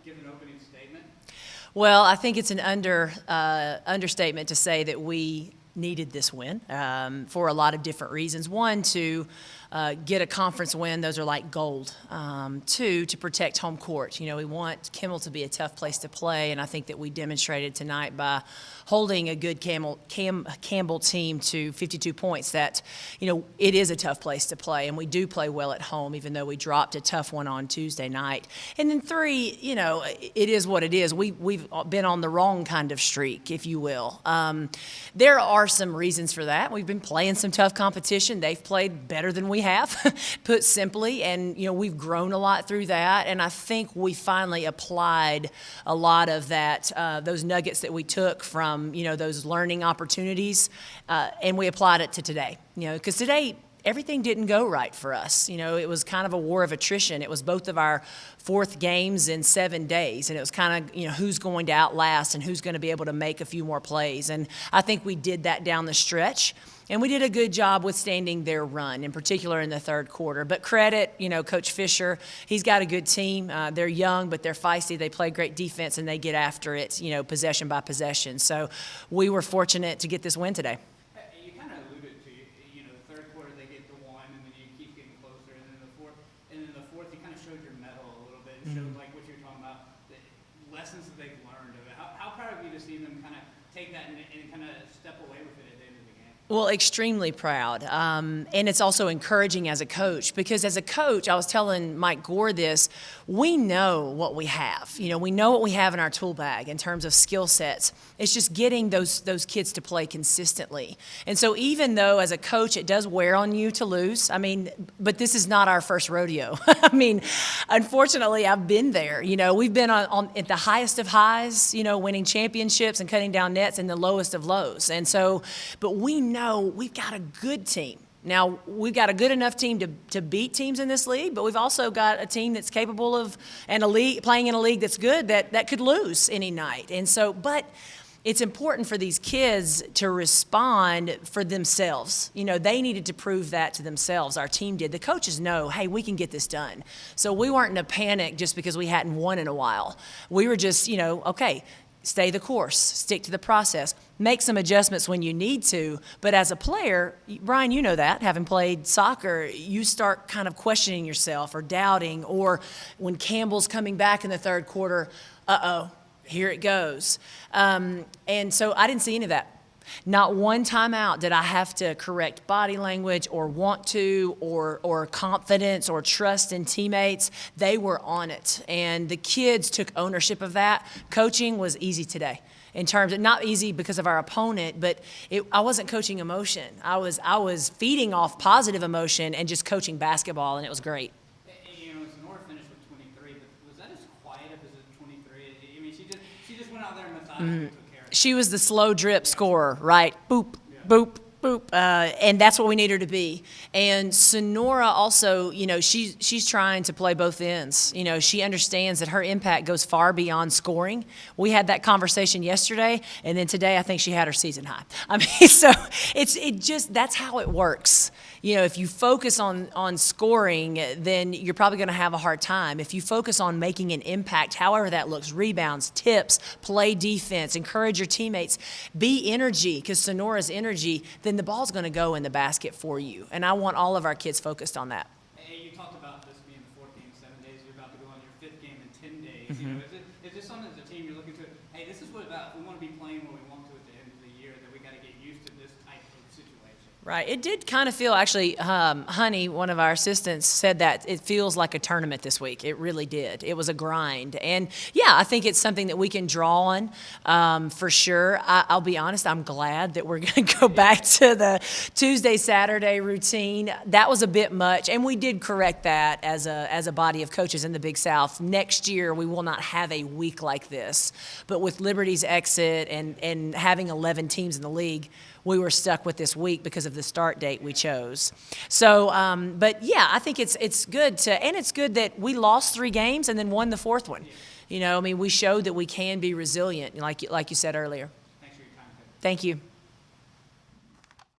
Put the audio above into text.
give an opening statement? Well, I think it's an understatement to say that we needed this win for a lot of different reasons. One, to get a conference win, those are like gold. Two, to protect home court. You know, we want Campbell to be a tough place to play, and I think that we demonstrated tonight by holding a good Campbell team to 52 points that, you know, it is a tough place to play, and we do play well at home, even though we dropped a tough one on Tuesday night. And then three, you know, it is what it is. We've been on the wrong kind of streak, if you will. There are some reasons for that. We've been playing some tough competition. They've played better than we have, put simply, and, you know, we've grown a lot through that, and I think we finally applied a lot of that, those nuggets that we took from, you know, those learning opportunities, and we applied it to today. You know, because today everything didn't go right for us. You know, it was kind of a war of attrition. It was both of our fourth games in 7 days, and it was kind of, you know, who's going to outlast and who's going to be able to make a few more plays. And I think we did that down the stretch, and we did a good job withstanding their run, in particular in the third quarter. But credit, you know, Coach Fisher, he's got a good team. They're young, but they're feisty. They play great defense, and they get after it, you know, possession by possession. So we were fortunate to get this win today. You kind of alluded to, you know, the third quarter they get to one, and then you keep getting closer, and then the fourth you kind of showed your mettle a little bit, and showed like what you're talking about, the lessons that they've learned of it. How proud of you to see them kind of take that and kind of step away with it at the end of the game? Well, extremely proud. And it's also encouraging as a coach, because as a coach, I was telling Mike Gore this, we know what we have. You know, we know what we have in our tool bag in terms of skill sets. It's just getting those kids to play consistently. And so even though as a coach it does wear on you to lose, I mean, but this is not our first rodeo. I mean, unfortunately, I've been there. You know, we've been on at the highest of highs, you know, winning championships and cutting down nets, and the lowest of lows. And so, but we know we've got a good team. Now, we've got a good enough team to beat teams in this league, but we've also got a team that's capable of, and a league, playing in a league that's good, that could lose any night. And so, but it's important for these kids to respond for themselves. You know, they needed to prove that to themselves. Our team did. The coaches know, hey, we can get this done. So we weren't in a panic just because we hadn't won in a while. We were just, you know, okay, stay the course, stick to the process, make some adjustments when you need to. But as a player, Brian, you know that, having played soccer, you start kind of questioning yourself or doubting, or when Campbell's coming back in the third quarter, uh-oh, here it goes. And so I didn't see any of that. Not one timeout did I have to correct body language or want to, or confidence or trust in teammates. They were on it, and the kids took ownership of that. Coaching was easy today, in terms of, not easy because of our opponent, but I wasn't coaching emotion. I was feeding off positive emotion and just coaching basketball, and it was great. You know, Sonora finished with 23, but was that as quiet as a 23? I mean, she just went out there and methodically took care of it. She was the slow drip scorer, right? Boop, boop, boop, and that's what we need her to be. And Sonora also, you know, she's trying to play both ends. You know, she understands that her impact goes far beyond scoring. We had that conversation yesterday, and then today I think she had her season high. I mean, so that's how it works. You know, if you focus on scoring, then you're probably going to have a hard time. If you focus on making an impact, however that looks, rebounds, tips, play defense, encourage your teammates, be energy, because Sonora's energy, then the ball's going to go in the basket for you. And I want all of our kids focused on that. Hey, you talked about this being the fourth game in 7 days. You're about to go on your fifth game in 10 days. You know, is this something as a team you're looking to, hey, this is what about, we want to be playing what we want to at the end of the year, that we got to get used to this type of situation? Right. It did kind of feel, actually, Honey, one of our assistants, said that it feels like a tournament this week. It really did. It was a grind. And, yeah, I think it's something that we can draw on for sure. I'll be honest, I'm glad that we're going to go back to the Tuesday, Saturday routine. That was a bit much, and we did correct that as a body of coaches in the Big South. Next year, we will not have a week like this. But with Liberty's exit and having 11 teams in the league, we were stuck with this week because of the start date we chose. So, but yeah, I think it's good and it's good that we lost 3 games and then won the 4th one. You know, I mean, we showed that we can be resilient, like you said earlier. Thanks for your time. Thank you.